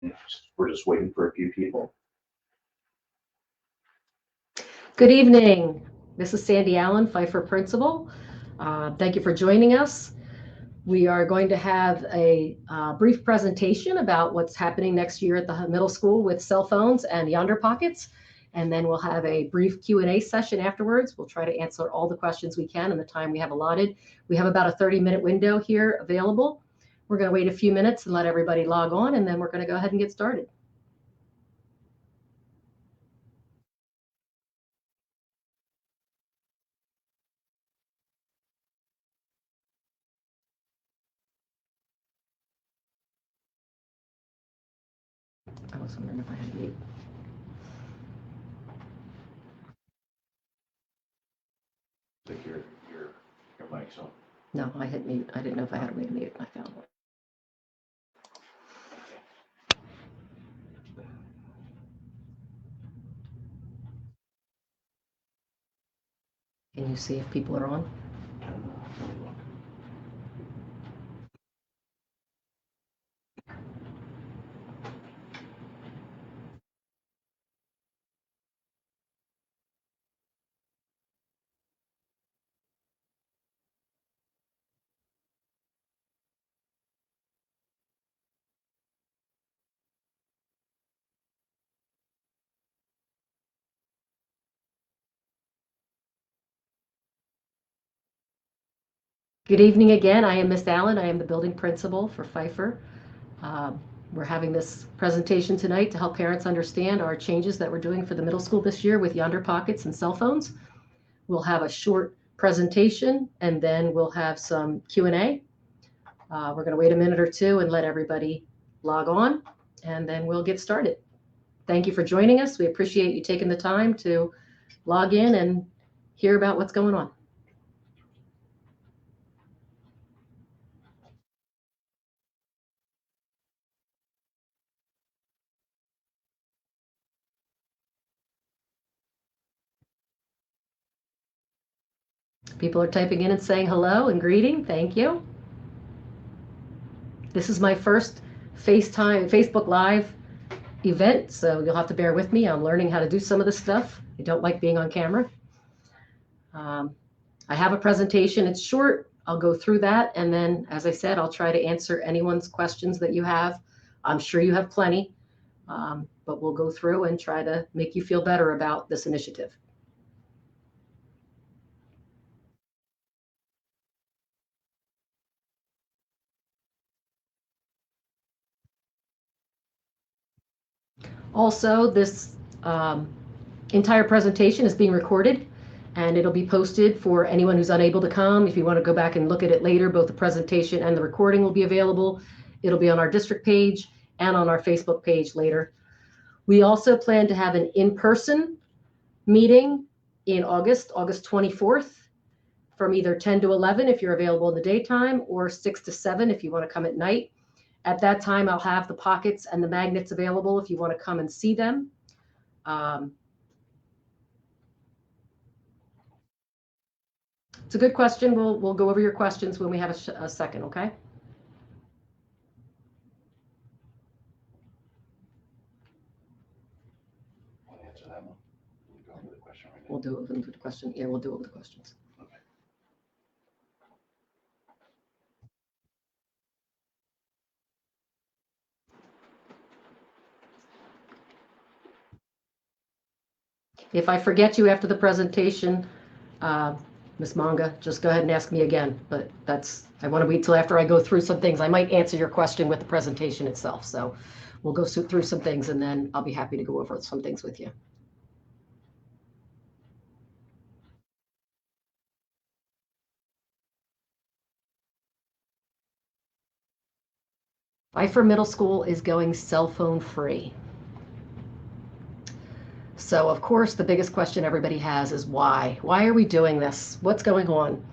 We're just waiting for a few people. Good evening. This is Sandy Allen, Phifer Principal. Thank you for joining us. We are going to have a brief presentation about what's happening next year at the middle school with cell phones and Yondr pockets. And then we'll have a brief Q&A session afterwards. We'll try to answer all the questions we can in the time we have allotted. We have about a 30-minute window here available. We're going to wait a few minutes and let everybody log on, and then we're going to go ahead and get started. I was wondering if I had mute. I think your mic's on. No, I hit mute. I didn't know if I had a way to mute. I found one. Can you see if people are on? Good evening again. I am Miss Allen. I am the building principal for Phifer. We're having this presentation tonight to help parents understand our changes that we're doing for the middle school this year with Yondr pockets and cell phones. We'll have a short presentation and then we'll have some Q&A. We're going to wait a minute or two and let everybody log on, and then we'll get started. Thank you for joining us. We appreciate you taking the time to log in and hear about what's going on. People are typing in and saying hello and greeting. Thank you. This is my first Facebook Live event, so you'll have to bear with me. I'm learning how to do some of this stuff. I don't like being on camera. I have a presentation. It's short. I'll go through that, and then, as I said, I'll try to answer anyone's questions that you have. I'm sure you have plenty, but we'll go through and try to make you feel better about this initiative. Also, this entire presentation is being recorded, and it'll be posted for anyone who's unable to come. If you want to go back and look at it later, both the presentation and the recording will be available. It'll be on our district page and on our Facebook page later. We also plan to have an in-person meeting in August 24th, from either 10 to 11 if you're available in the daytime, or 6 to 7 if you want to come at night. At that time, I'll have the pockets and the magnets available if you want to come and see them. It's a good question. We'll go over your questions when we have a second, okay? I'll answer that one. We'll go over the question right now. We'll do it with the question. Yeah, we'll do it with the questions. Okay. If I forget you after the presentation, Ms. Manga, just go ahead and ask me again. But I want to wait till after I go through some things. I might answer your question with the presentation itself. So we'll go through some things, and then I'll be happy to go over some things with you. Phifer Middle School is going cell phone free. So, of course, the biggest question everybody has is why? Why are we doing this? What's going on?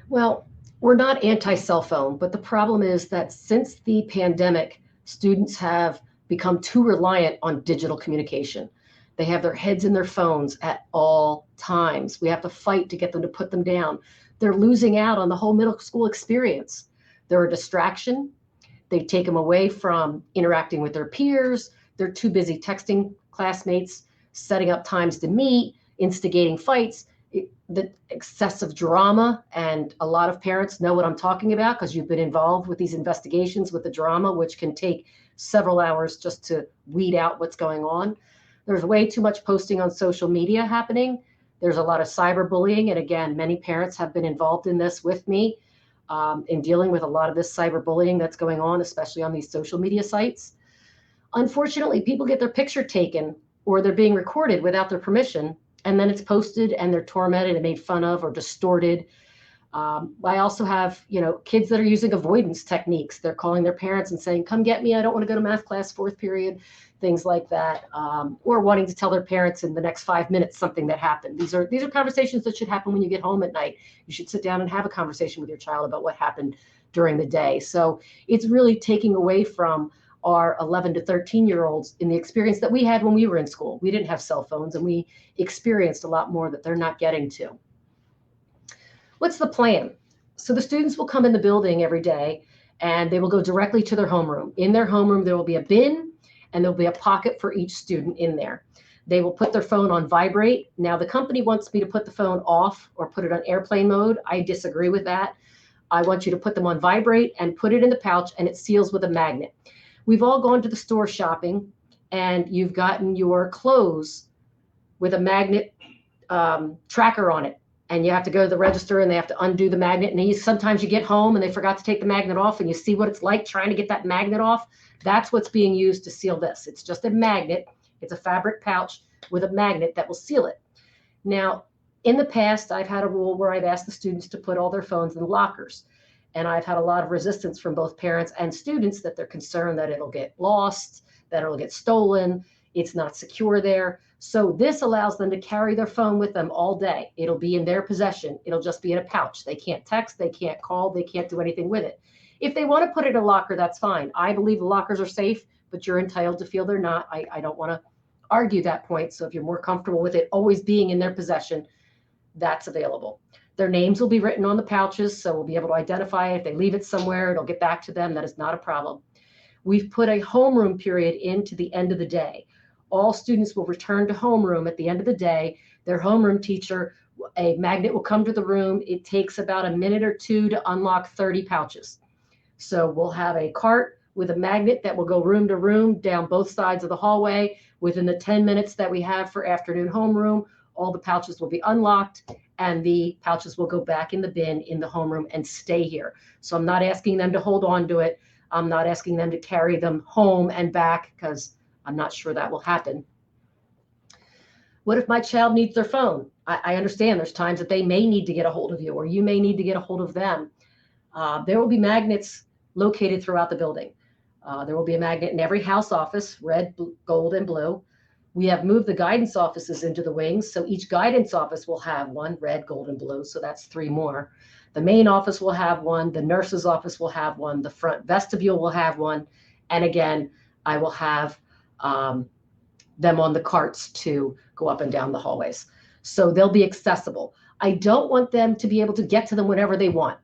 Well, we're not anti-cell phone, but the problem is that since the pandemic, students have become too reliant on digital communication. They have their heads in their phones at all times. We have to fight to get them to put them down. They're losing out on the whole middle school experience. They're a distraction. They take them away from interacting with their peers. They're too busy texting classmates, setting up times to meet, instigating fights. The excessive drama, and a lot of parents know what I'm talking about because you've been involved with these investigations with the drama, which can take several hours just to weed out what's going on. There's way too much posting on social media happening. There's a lot of cyberbullying. And again, many parents have been involved in this with me in dealing with a lot of this cyberbullying that's going on, especially on these social media sites. Unfortunately, people get their picture taken or they're being recorded without their permission, and then it's posted and they're tormented and made fun of or distorted. I also have, kids that are using avoidance techniques. They're calling their parents and saying, come get me. I don't want to go to math class, fourth period, things like that. Or wanting to tell their parents in the next 5 minutes something that happened. These are conversations that should happen when you get home at night. You should sit down and have a conversation with your child about what happened during the day. So it's really taking away from our 11 to 13-year-olds in the experience that we had when we were in school. We didn't have cell phones, and we experienced a lot more that they're not getting to. What's the plan? So the students will come in the building every day, and they will go directly to their homeroom. In their homeroom, there will be a bin, and there'll be a pocket for each student in there. They will put their phone on vibrate. Now, the company wants me to put the phone off or put it on airplane mode. I disagree with that. I want you to put them on vibrate and put it in the pouch, and it seals with a magnet. We've all gone to the store shopping, and you've gotten your clothes with a magnet tracker on it. And you have to go to the register and they have to undo the magnet. And sometimes you get home and they forgot to take the magnet off, and you see what it's like trying to get that magnet off. That's what's being used to seal this. It's just a magnet. It's a fabric pouch with a magnet that will seal it. Now, in the past, I've had a rule where I've asked the students to put all their phones in lockers. And I've had a lot of resistance from both parents and students that they're concerned that it'll get lost, that it'll get stolen. It's not secure there. So this allows them to carry their phone with them all day. It'll be in their possession. It'll just be in a pouch. They can't text, they can't call, they can't do anything with it. If they want to put it in a locker, that's fine. I believe the lockers are safe, but you're entitled to feel they're not. I don't want to argue that point. So if you're more comfortable with it always being in their possession, that's available. Their names will be written on the pouches, so we'll be able to identify it. If they leave it somewhere, it'll get back to them. That is not a problem. We've put a homeroom period into the end of the day. All students will return to homeroom at the end of the day. Their homeroom teacher, a magnet will come to the room. It takes about a minute or two to unlock 30 pouches. So we'll have a cart with a magnet that will go room to room down both sides of the hallway. Within the 10 minutes that we have for afternoon homeroom, all the pouches will be unlocked, and the pouches will go back in the bin in the homeroom and stay here. So I'm not asking them to hold on to it. I'm not asking them to carry them home and back, because I'm not sure that will happen. What if my child needs their phone? I understand there's times that they may need to get a hold of you, or you may need to get a hold of them. There will be magnets located throughout the building. There will be a magnet in every house office, red, gold, and blue. We have moved the guidance offices into the wings, so each guidance office will have one, red, gold, and blue, so that's 3 more. The main office will have one, the nurse's office will have one, the front vestibule will have one, and again, I will have them on the carts to go up and down the hallways. So they'll be accessible. I don't want them to be able to get to them whenever they want.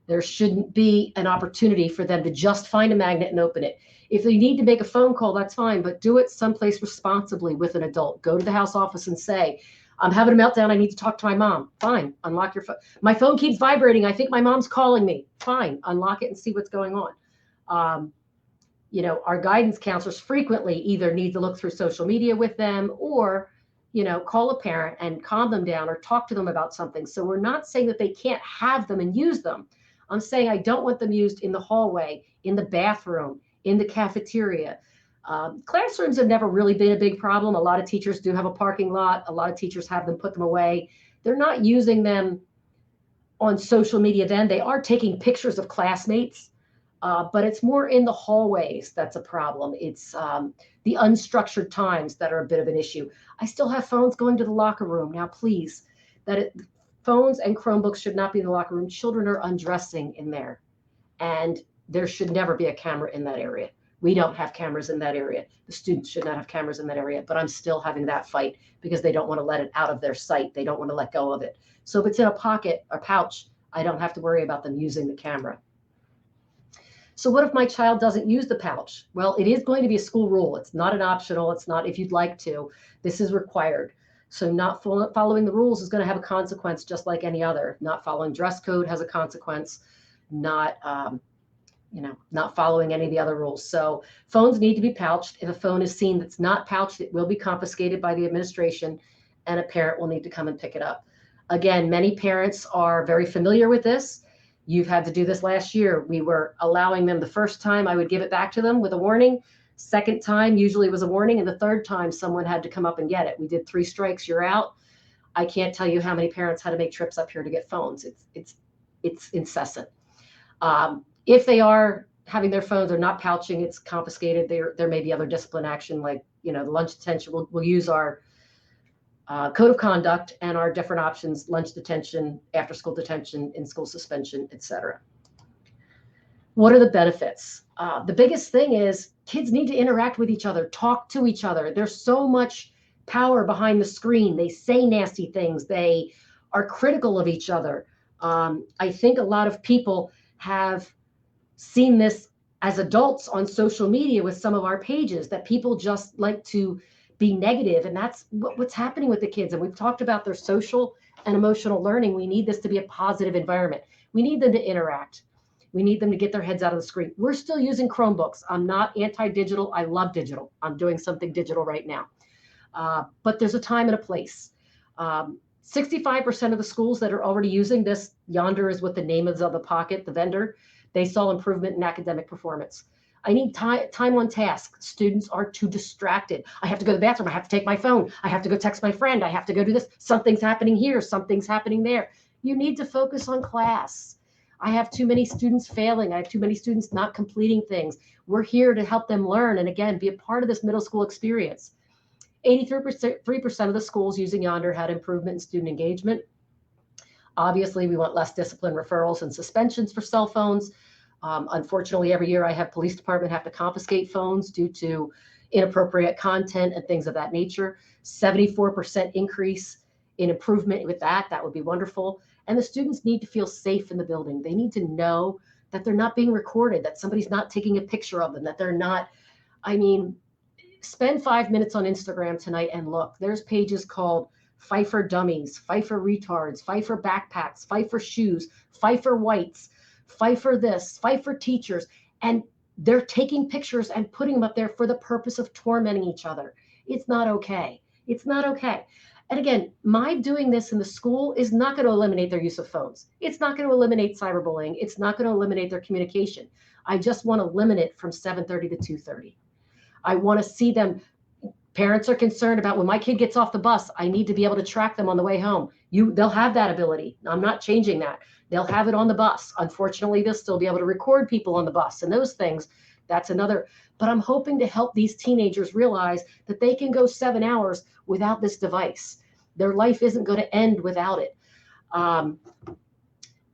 There shouldn't be an opportunity for them to just find a magnet and open it. If they need to make a phone call, that's fine, but do it someplace responsibly with an adult. Go to the house office and say, I'm having a meltdown. I need to talk to my mom. Fine, unlock your phone. My phone keeps vibrating. I think my mom's calling me. Fine, unlock it and see what's going on. Our guidance counselors frequently either need to look through social media with them, or, call a parent and calm them down or talk to them about something. So we're not saying that they can't have them and use them. I'm saying I don't want them used in the hallway, in the bathroom, in the cafeteria. Classrooms have never really been a big problem. A lot of teachers do have a parking lot. A lot of teachers have them put them away. They're not using them on social media then. They are taking pictures of classmates, but it's more in the hallways that's a problem. It's the unstructured times that are a bit of an issue. I still have phones going to the locker room. Now, please, phones and Chromebooks should not be in the locker room. Children are undressing in there, and there should never be a camera in that area. We don't have cameras in that area. The students should not have cameras in that area, but I'm still having that fight because they don't want to let it out of their sight. They don't want to let go of it. So if it's in a pocket or pouch, I don't have to worry about them using the camera. So what if my child doesn't use the pouch? Well, it is going to be a school rule. It's not an optional. It's not if you'd like to. This is required. So not following the rules is going to have a consequence just like any other. Not following dress code has a consequence. Not, not following any of the other rules. So phones need to be pouched. If a phone is seen that's not pouched, it will be confiscated by the administration, and a parent will need to come and pick it up. Again, many parents are very familiar with this. You've had to do this last year. We were allowing them the first time, I would give it back to them with a warning. Second time usually was a warning. And the third time someone had to come up and get it. We did 3 strikes, you're out. I can't tell you how many parents had to make trips up here to get phones. It's incessant. If they are having their phones or not pouching, it's confiscated. There may be other discipline action, like, the lunch detention. We'll use our code of conduct and our different options: lunch detention, after school detention, in school suspension, etc. What are the benefits? The biggest thing is kids need to interact with each other, talk to each other. There's so much power behind the screen. They say nasty things. They are critical of each other. I think a lot of people have seen this as adults on social media with some of our pages, that people just like to be negative, and that's what's happening with the kids. And we've talked about their social and emotional learning. We need this to be a positive environment. We need them to interact. We need them to get their heads out of the screen. We're still using Chromebooks. I'm not anti-digital. I love digital. I'm doing something digital right now. But there's a time and a place. 65% of the schools that are already using this, Yondr is what the name is of the pocket, the vendor, they saw improvement in academic performance. I need time on task. Students are too distracted. I have to go to the bathroom. I have to take my phone. I have to go text my friend. I have to go do this. Something's happening here. Something's happening there. You need to focus on class. I have too many students failing. I have too many students not completing things. We're here to help them learn and, again, be a part of this middle school experience. 83% of the schools using Yondr had improvement in student engagement. Obviously, we want less discipline referrals and suspensions for cell phones. Unfortunately, every year I have police department have to confiscate phones due to inappropriate content and things of that nature. 74% increase in improvement with that. That would be wonderful. And the students need to feel safe in the building. They need to know that they're not being recorded, that somebody's not taking a picture of them, that they're not, spend 5 minutes on Instagram tonight and look. There's pages called Phifer Dummies, Phifer Retards, Phifer Backpacks, Phifer Shoes, Phifer Whites, Phifer this, Phifer Teachers, and they're taking pictures and putting them up there for the purpose of tormenting each other. It's not okay. It's not okay. And again, my doing this in the school is not going to eliminate their use of phones. It's not going to eliminate cyberbullying. It's not going to eliminate their communication. I just want to limit it from 7:30 to 2:30. I want to see them. Parents are concerned about, when my kid gets off the bus, I need to be able to track them on the way home. They'll have that ability. I'm not changing that. They'll have it on the bus. Unfortunately, they'll still be able to record people on the bus and those things. That's another. But I'm hoping to help these teenagers realize that they can go 7 hours without this device. Their life isn't going to end without it.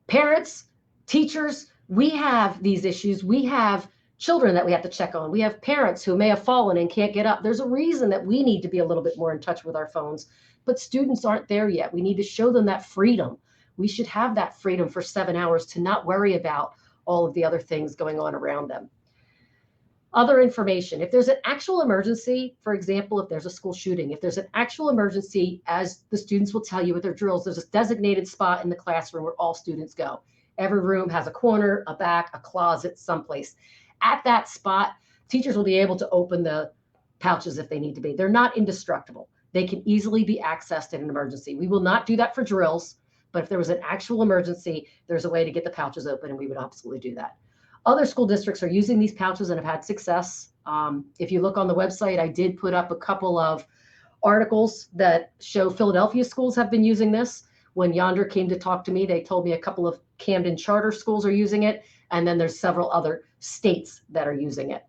Parents, teachers, we have these issues. We have children that we have to check on. We have parents who may have fallen and can't get up. There's a reason that we need to be a little bit more in touch with our phones, but students aren't there yet. We need to show them that freedom. We should have that freedom for 7 hours to not worry about all of the other things going on around them. Other information. If there's an actual emergency, for example, if there's a school shooting, if there's an actual emergency, as the students will tell you with their drills, there's a designated spot in the classroom where all students go. Every room has a corner, a back, a closet, someplace. At that spot, teachers will be able to open the pouches if they need to be. They're not indestructible. They can easily be accessed in an emergency. We will not do that for drills, but if there was an actual emergency, there's a way to get the pouches open, and we would absolutely do that. Other school districts are using these pouches and have had success. If you look on the website, I did put up a couple of articles that show Philadelphia schools have been using this. When Yondr came to talk to me, they told me a couple of Camden charter schools are using it, and then there's several other states that are using it.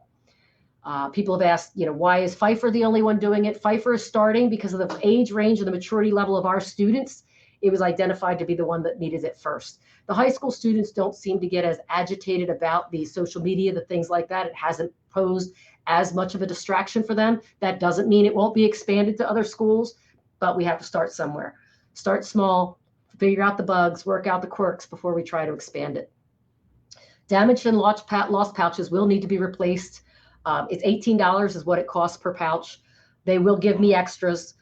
People have asked, why is Phifer the only one doing it? Phifer is starting because of the age range and the maturity level of our students. It was identified to be the one that needed it first. The high school students don't seem to get as agitated about the social media, the things like that. It hasn't posed as much of a distraction for them. That doesn't mean it won't be expanded to other schools, but we have to start somewhere. Start small, figure out the bugs, work out the quirks before we try to expand it. Damaged and lost pouches will need to be replaced. It's $18 is what it costs per pouch. They will give me extras.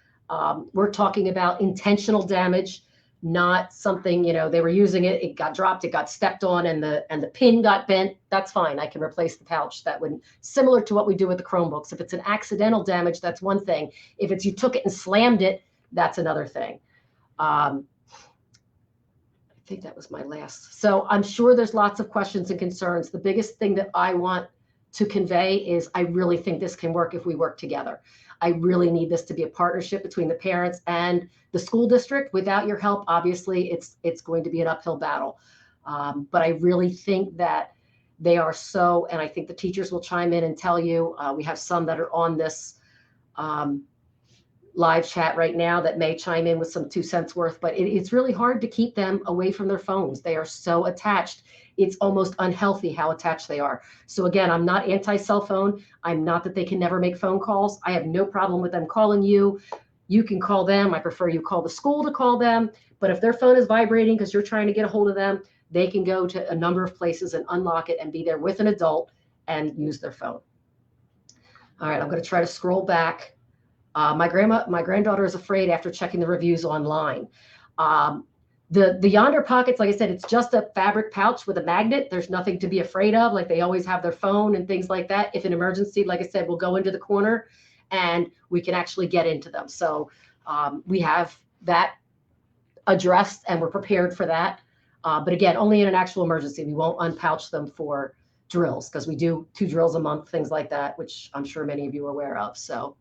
We're talking about intentional damage, not something, they were using it, it got dropped, it got stepped on, and the pin got bent. That's fine. I can replace the pouch. That would, similar to what we do with the Chromebooks. If it's an accidental damage, that's one thing. If it's you took it and slammed it, that's another thing. I think that was my last. So I'm sure there's lots of questions and concerns. The biggest thing that I want to convey is I really think this can work if we work together. I really need this to be a partnership between the parents and the school district. Without your help, obviously, it's going to be an uphill battle. But I really think that they are so, and I think the teachers will chime in and tell you, we have some that are on this live chat right now that may chime in with some 2 cents worth, but it's really hard to keep them away from their phones. They are so attached. It's almost unhealthy how attached they are. So again, I'm not anti-cell phone. I'm not that they can never make phone calls. I have no problem with them calling you. You can call them. I prefer you call the school to call them. But if their phone is vibrating because you're trying to get a hold of them, they can go to a number of places and unlock it and be there with an adult and use their phone. All right, I'm going to try to scroll back. My granddaughter is afraid after checking the reviews online. The Yondr pockets, like I said, it's just a fabric pouch with a magnet. There's nothing to be afraid of. Like they always have their phone and things like that. If an emergency, like I said, we'll go into the corner and we can actually get into them. So we have that addressed and we're prepared for that. But again, only in an actual emergency. We won't unpouch them for drills because we do 2 drills a month, things like that, which I'm sure many of you are aware of. So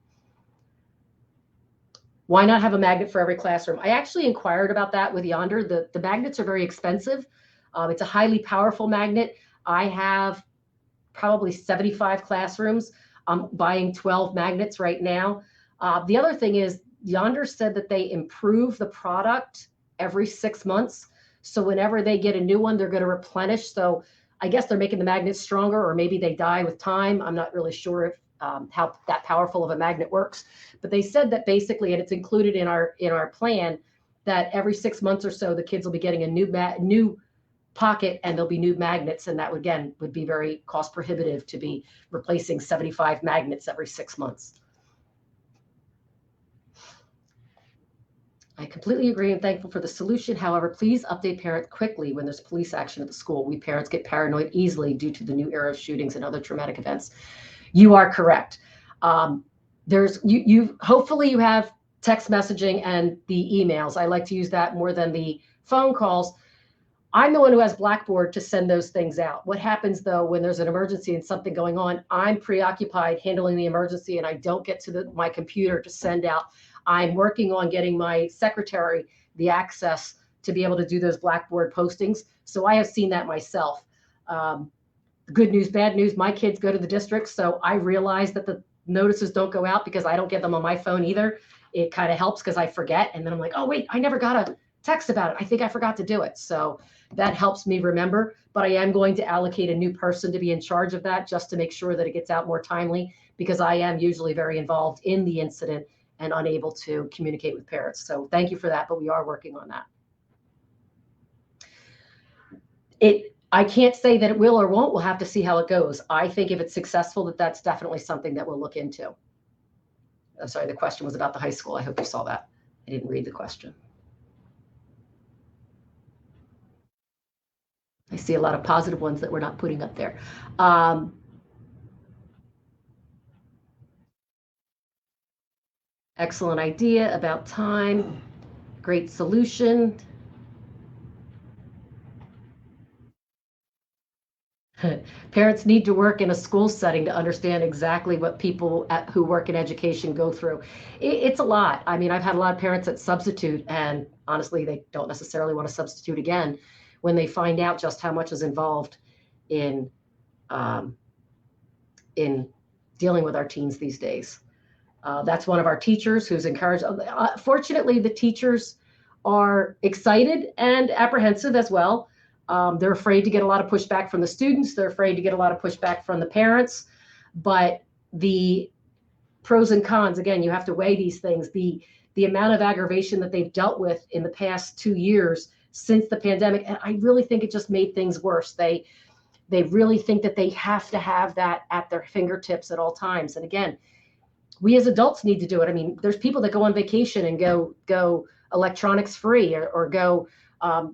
why not have a magnet for every classroom? I actually inquired about that with Yondr. The magnets are very expensive. It's a highly powerful magnet. I have probably 75 classrooms. I'm buying 12 magnets right now. The other thing is Yondr said that they improve the product every 6 months. So whenever they get a new one, they're going to replenish. So I guess they're making the magnets stronger, or maybe they die with time. I'm not really sure if how that powerful of a magnet works, but they said that basically, and it's included in our plan, that every 6 months or so, the kids will be getting a new pocket and there'll be new magnets. And that would be very cost prohibitive to be replacing 75 magnets every 6 months. I completely agree and thankful for the solution. However, please update parents quickly when there's police action at the school. We parents get paranoid easily due to the new era of shootings and other traumatic events. You are correct. Hopefully you have text messaging and the emails. I like to use that more than the phone calls. I'm the one who has Blackboard to send those things out. What happens though, when there's an emergency and something going on, I'm preoccupied handling the emergency and I don't get to my computer to send out. I'm working on getting my secretary the access to be able to do those Blackboard postings. So I have seen that myself. Good news, bad news, my kids go to the district, so I realize that the notices don't go out because I don't get them on my phone either. It kind of helps because I forget, and then I'm like, oh wait, I never got a text about it. I think I forgot to do it. So that helps me remember, but I am going to allocate a new person to be in charge of that just to make sure that it gets out more timely, because I am usually very involved in the incident and unable to communicate with parents. So thank you for that, but we are working on that. I can't say that it will or won't. We'll have to see how it goes. I think if it's successful, that's definitely something that we'll look into. I'm sorry, the question was about the high school. I hope you saw that. I didn't read the question. I see a lot of positive ones that we're not putting up there. Excellent idea about time. Great solution. Parents need to work in a school setting to understand exactly what people who work in education go through. It's a lot. I mean, I've had a lot of parents that substitute, and honestly, they don't necessarily want to substitute again when they find out just how much is involved in dealing with our teens these days. That's one of our teachers who's encouraged. Fortunately, the teachers are excited and apprehensive as well. They're afraid to get a lot of pushback from the students. They're afraid to get a lot of pushback from the parents. But the pros and cons, again, you have to weigh these things. The amount of aggravation that they've dealt with in the past 2 years since the pandemic, and I really think it just made things worse. They really think that they have to have that at their fingertips at all times. And again, we as adults need to do it. I mean, there's people that go on vacation and go electronics free, or go,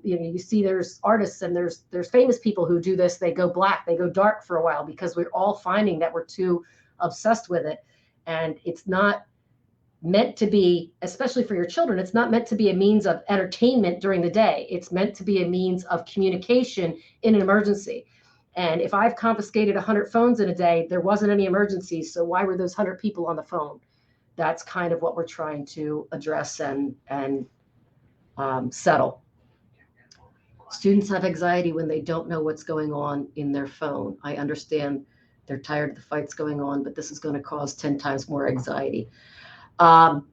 you see there's artists and there's famous people who do this. They go black, they go dark for a while, because we're all finding that we're too obsessed with it. And it's not meant to be, especially for your children, it's not meant to be a means of entertainment during the day. It's meant to be a means of communication in an emergency. And if I've confiscated 100 phones in a day, there wasn't any emergencies. So why were those 100 people on the phone? That's kind of what we're trying to address and settle. Students have anxiety when they don't know what's going on in their phone. I understand they're tired of the fights going on, but this is going to cause 10 times more anxiety. Well,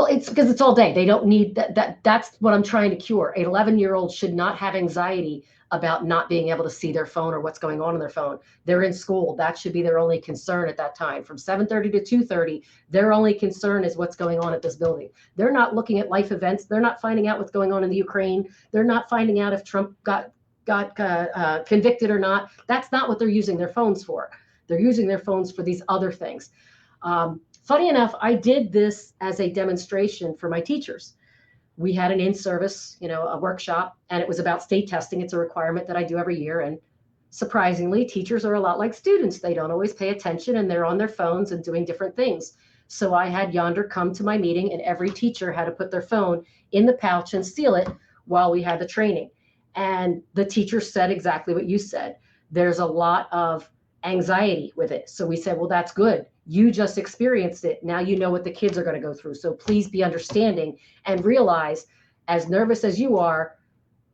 it's because it's all day. They don't need that. That's what I'm trying to cure. An 11-year-old should not have anxiety about not being able to see their phone or what's going on in their phone. They're in school. That should be their only concern at that time. From 7:30 to 2:30, their only concern is what's going on at this building. They're not looking at life events. They're not finding out what's going on in the Ukraine. They're not finding out if Trump got convicted or not. That's not what they're using their phones for. They're using their phones for these other things. Funny enough, I did this as a demonstration for my teachers. We had an in-service, a workshop, and it was about state testing. It's a requirement that I do every year. And surprisingly, teachers are a lot like students. They don't always pay attention, and they're on their phones and doing different things. So I had Yondr come to my meeting, and every teacher had to put their phone in the pouch and seal it while we had the training. And the teacher said exactly what you said. There's a lot of anxiety with it. So we said, well, that's good. You just experienced it. Now you know what the kids are going to go through. So please be understanding and realize, as nervous as you are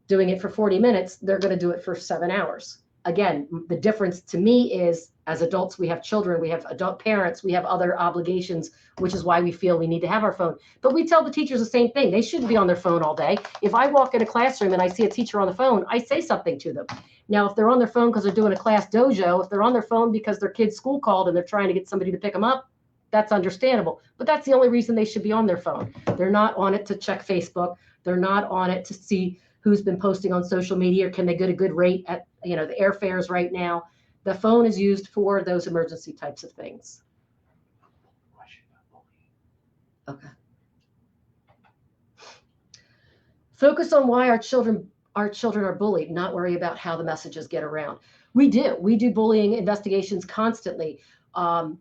doing it for 40 minutes, they're going to do it for 7 hours. Again, the difference to me is, as adults, we have children, we have adult parents, we have other obligations, which is why we feel we need to have our phone. But we tell the teachers the same thing. They shouldn't be on their phone all day. If I walk in a classroom and I see a teacher on the phone, I say something to them. Now, if they're on their phone because they're doing a class dojo, if they're on their phone because their kid's school called and they're trying to get somebody to pick them up, that's understandable. But that's the only reason they should be on their phone. They're not on it to check Facebook. They're not on it to see who's been posting on social media, or can they get a good rate at the airfares right now. The phone is used for those emergency types of things. Okay. Focus on why our children are bullied, not worry about how the messages get around. We do bullying investigations constantly. And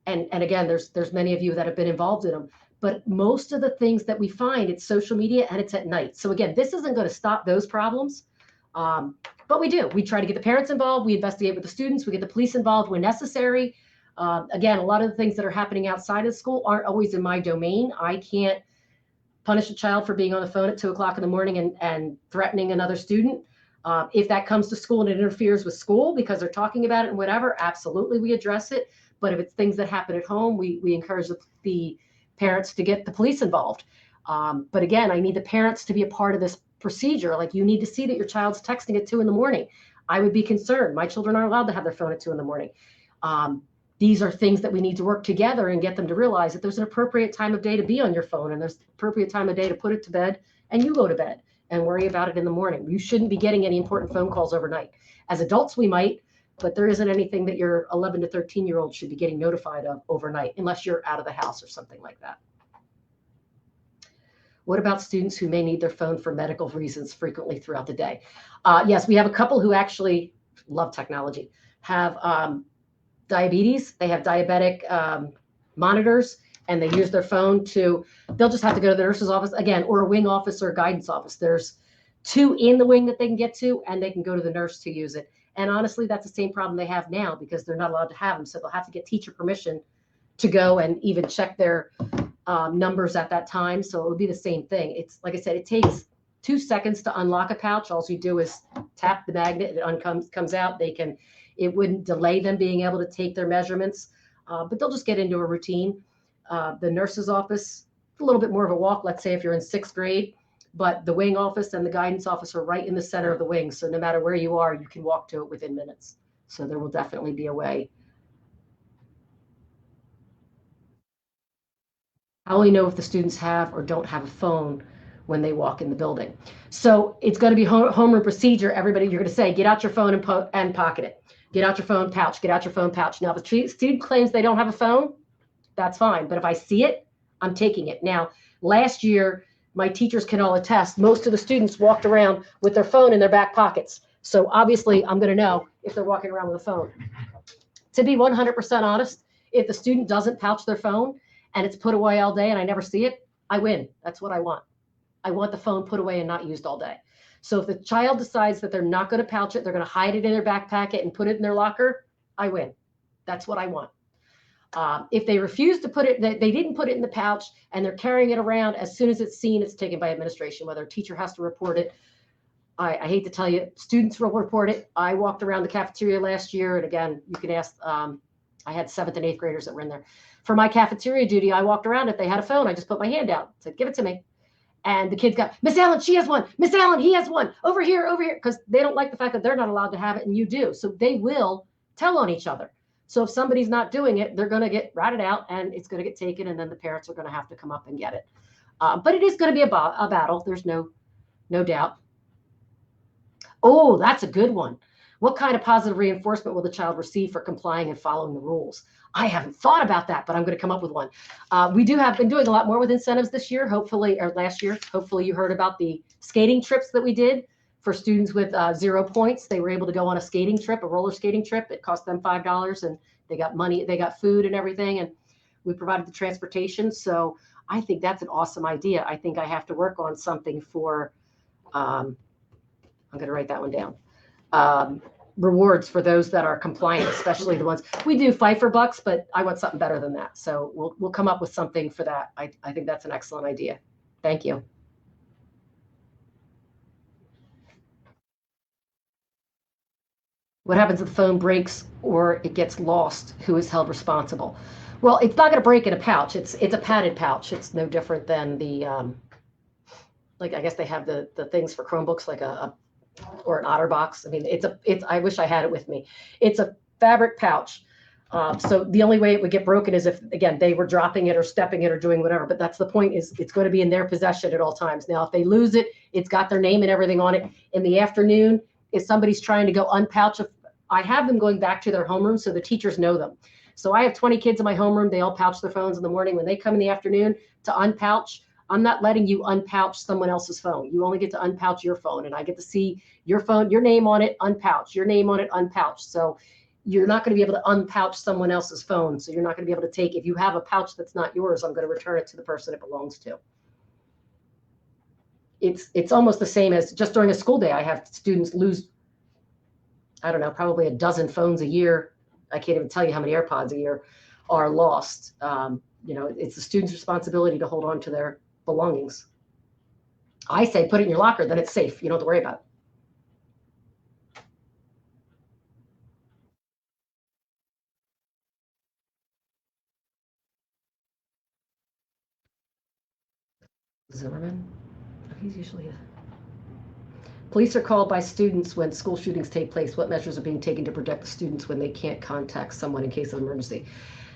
again, there's many of you that have been involved in them. But most of the things that we find, it's social media and it's at night. So again, this isn't going to stop those problems. But we do. We try to get the parents involved. We investigate with the students. We get the police involved when necessary. Again, a lot of the things that are happening outside of school aren't always in my domain. I can't punish a child for being on the phone at 2 o'clock in the morning and threatening another student. If that comes to school and it interferes with school because they're talking about it and whatever, absolutely we address it. But if it's things that happen at home, we encourage the parents to get the police involved. But again, I need the parents to be a part of this procedure. Like, you need to see that your child's texting at 2 in the morning. I would be concerned. My children aren't allowed to have their phone at 2 in the morning. These are things that we need to work together and get them to realize that there's an appropriate time of day to be on your phone, and there's an appropriate time of day to put it to bed, and you go to bed and worry about it in the morning. You shouldn't be getting any important phone calls overnight. As adults, we might, but there isn't anything that your 11 to 13-year-old should be getting notified of overnight, unless you're out of the house or something like that. What about students who may need their phone for medical reasons frequently throughout the day? Yes, we have a couple who actually love technology, have diabetes. They have diabetic monitors, and they use their phone they'll just have to go to the nurse's office, again, or a wing office or a guidance office. There's 2 in the wing that they can get to, and they can go to the nurse to use it. And honestly, that's the same problem they have now, because they're not allowed to have them. So they'll have to get teacher permission to go and even check their numbers at that time. So it would be the same thing. It's like I said, it takes 2 seconds to unlock a pouch. All you do is tap the magnet, it comes out. It wouldn't delay them being able to take their measurements, but they'll just get into a routine. The nurse's office, a little bit more of a walk, let's say if you're in 6th grade, but the wing office and the guidance office are right in the center of the wing. So no matter where you are, you can walk to it within minutes. So there will definitely be a way. How will you know if the students have or don't have a phone when they walk in the building. So it's going to be homeroom procedure. Everybody, you're going to say, get out your phone and pocket it. Get out your phone, pouch. Get out your phone, pouch. Now, if the student claims they don't have a phone, that's fine. But if I see it, I'm taking it. Now, last year, my teachers can all attest, most of the students walked around with their phone in their back pockets. So obviously, I'm going to know if they're walking around with a phone. To be 100% honest, if the student doesn't pouch their phone and it's put away all day and I never see it, I win. That's what I want. I want the phone put away and not used all day. So if the child decides that they're not going to pouch it, they're going to hide it in their back pocket and put it in their locker, I win. That's what I want. If they refuse to put it, they didn't put it in the pouch and they're carrying it around, as soon as it's seen, it's taken by administration, whether a teacher has to report it. I hate to tell you, students will report it. I walked around the cafeteria last year, and again, you can ask, I had 7th and 8th graders that were in there. For my cafeteria duty, I walked around. If they had a phone, I just put my hand out, said, give it to me. And the kids got, Miss Allen, she has one. Miss Allen, he has one. Over here, because they don't like the fact that they're not allowed to have it and you do. So they will tell on each other. So if somebody's not doing it, they're going to get ratted out and it's going to get taken, and then the parents are going to have to come up and get it. But it is going to be a battle. There's no doubt. Oh, that's a good one. What kind of positive reinforcement will the child receive for complying and following the rules? I haven't thought about that, but I'm going to come up with one. We have been doing a lot more with incentives this year, hopefully, or last year. Hopefully you heard about the skating trips that we did for students with 0 points. They were able to go on a skating trip, a roller skating trip. It cost them $5 and they got money, they got food and everything. And we provided the transportation. So I think that's an awesome idea. I think I have to work on something for, I'm going to write that one down. Rewards for those that are compliant, especially the ones we do Phifer bucks, but I want something better than that. So we'll come up with something for that. I think that's an excellent idea. Thank you. What happens if the phone breaks or it gets lost? Who is held responsible? Well, it's not going to break in a pouch. It's a padded pouch. It's no different than the like, I guess they have the things for Chromebooks, like or an OtterBox. I mean, I wish I had it with me. It's a fabric pouch. So the only way it would get broken is if, again, they were dropping it or stepping it or doing whatever. But that's the point, is it's going to be in their possession at all times. Now, if they lose it, it's got their name and everything on it. In the afternoon, if somebody's trying to go unpouch, I have them going back to their homeroom so the teachers know them. So I have 20 kids in my homeroom. They all pouch their phones in the morning. When they come in the afternoon to unpouch, I'm not letting you unpouch someone else's phone. You only get to unpouch your phone, and I get to see your phone, your name on it, unpouch, your name on it, unpouch. So you're not going to be able to unpouch someone else's phone. So you're not going to be able to take, if you have a pouch that's not yours, I'm going to return it to the person it belongs to. It's almost the same as just during a school day. I have students lose, I don't know, probably a dozen phones a year. I can't even tell you how many AirPods a year are lost. It's the student's responsibility to hold on to their belongings. I say put it in your locker, then it's safe. You don't have to worry about it. Zimmerman? He's usually a... Police are called by students when school shootings take place. What measures are being taken to protect the students when they can't contact someone in case of emergency?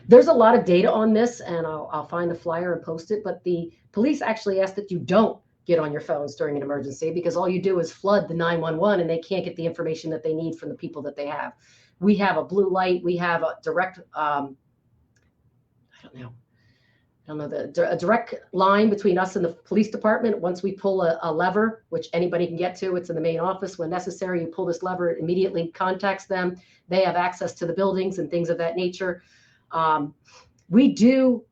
There's a lot of data on this, and I'll find the flyer and post it, but the police actually ask that you don't get on your phones during an emergency, because all you do is flood the 911 and they can't get the information that they need from the people that they have. We have a blue light. We have a direct, a direct line between us and the police department. Once we pull a lever, which anybody can get to, it's in the main office. When necessary, you pull this lever, it immediately contacts them. They have access to the buildings and things of that nature. We do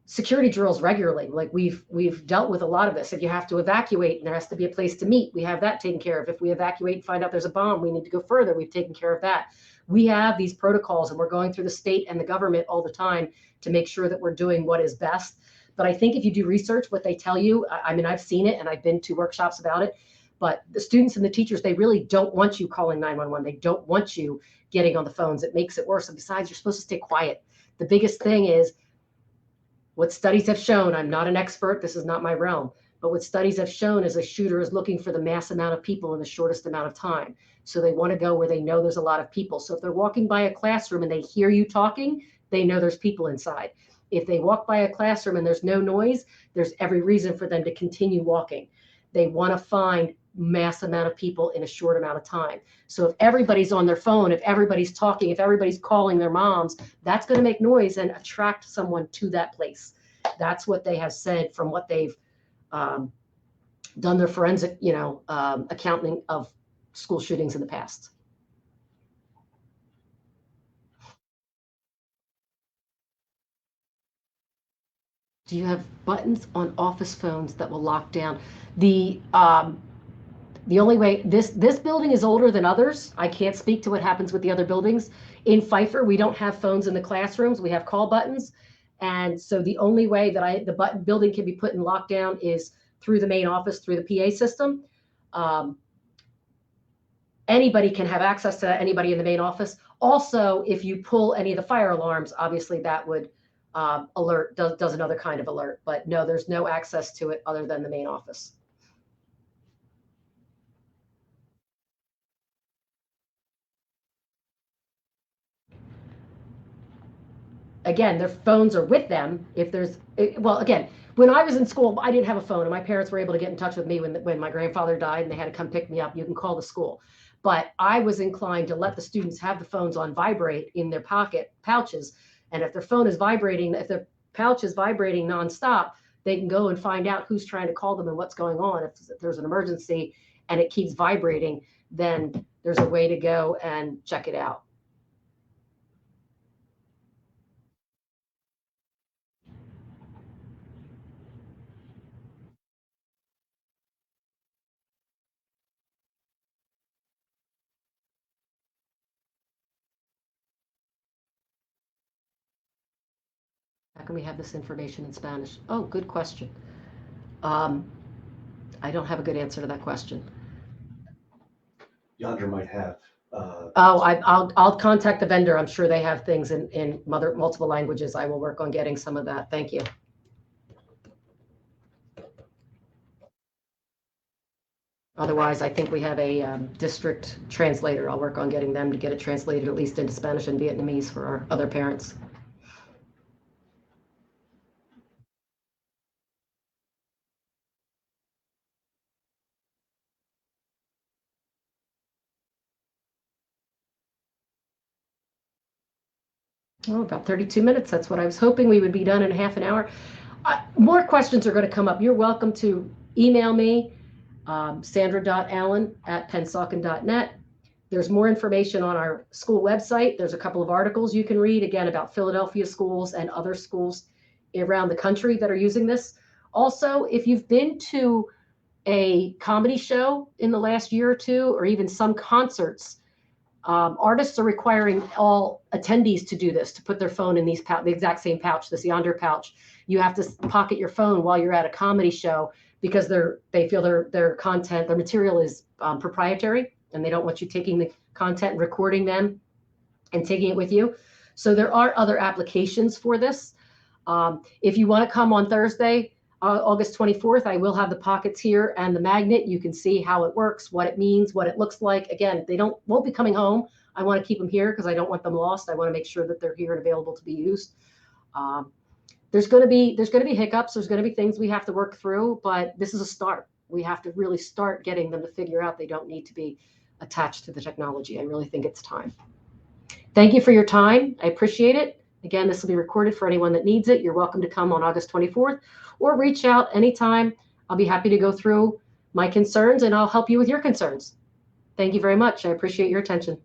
security drills regularly. Like we've dealt with a lot of this. If you have to evacuate and there has to be a place to meet, we have that taken care of. If we evacuate and find out there's a bomb, we need to go further, we've taken care of that. We have these protocols, and we're going through the state and the government all the time to make sure that we're doing what is best. But I think if you do research, what they tell you, I mean, I've seen it and I've been to workshops about it, but the students and the teachers, they really don't want you calling 911. They don't want you getting on the phones. It makes it worse. And besides, you're supposed to stay quiet. The biggest thing is what studies have shown. I'm not an expert. This is not my realm. But what studies have shown is a shooter is looking for the mass amount of people in the shortest amount of time. So they want to go where they know there's a lot of people. So if they're walking by a classroom and they hear you talking, they know there's people inside. if they walk by a classroom and there's no noise, there's every reason for them to continue walking. They want to find mass amount of people in a short amount of time. So if everybody's on their phone, if everybody's talking, if everybody's calling their moms, that's going to make noise and attract someone to that place. That's what they have said from what they've done their forensic, accounting of school shootings in the past. Do you have buttons on office phones that will lock down? The only way, this building is older than others. I can't speak to what happens with the other buildings. In Phifer, we don't have phones in the classrooms. We have call buttons. And so the only way that the building can be put in lockdown is through the main office, through the PA system. Anybody can have access to anybody in the main office. Also, if you pull any of the fire alarms, obviously that would does another kind of alert. But no, there's no access to it other than the main office. Again, their phones are with them. If there's, well, again, when I was in school, I didn't have a phone, and my parents were able to get in touch with me when my grandfather died, and they had to come pick me up. You can call the school. But I was inclined to let the students have the phones on vibrate in their pouches. And if their phone is vibrating, if their pouch is vibrating nonstop, they can go and find out who's trying to call them and what's going on. If there's an emergency and it keeps vibrating, then there's a way to go and check it out. How can we have this information in Spanish? Oh, good question. I don't have a good answer to that question. Yondr might have. I'll contact the vendor. I'm sure they have things in multiple languages. I will work on getting some of that. Thank you. Otherwise, I think we have a district translator. I'll work on getting them to get it translated at least into Spanish and Vietnamese for our other parents. Oh, about 32 minutes. That's what I was hoping we would be done in a half an hour. More questions are going to come up. You're welcome to email me, sandra.allen@pensauken.net. There's more information on our school website. There's a couple of articles you can read, again, about Philadelphia schools and other schools around the country that are using this. Also, if you've been to a comedy show in the last year or two, or even some concerts, artists are requiring all attendees to do this, to put their phone in the exact same pouch, this Yondr pouch. You have to pocket your phone while you're at a comedy show because they feel their content, their material is proprietary, and they don't want you taking the content and recording them and taking it with you. So there are other applications for this. If you want to come on Thursday, August 24th, I will have the pockets here and the magnet. You can see how it works, what it means, what it looks like. Again, they won't be coming home. I want to keep them here because I don't want them lost. I want to make sure that they're here and available to be used. There's going to be hiccups. There's going to be things we have to work through, but this is a start. We have to really start getting them to figure out they don't need to be attached to the technology. I really think it's time. Thank you for your time. I appreciate it. Again, this will be recorded for anyone that needs it. You're welcome to come on August 24th or reach out anytime. I'll be happy to go through my concerns and I'll help you with your concerns. Thank you very much. I appreciate your attention.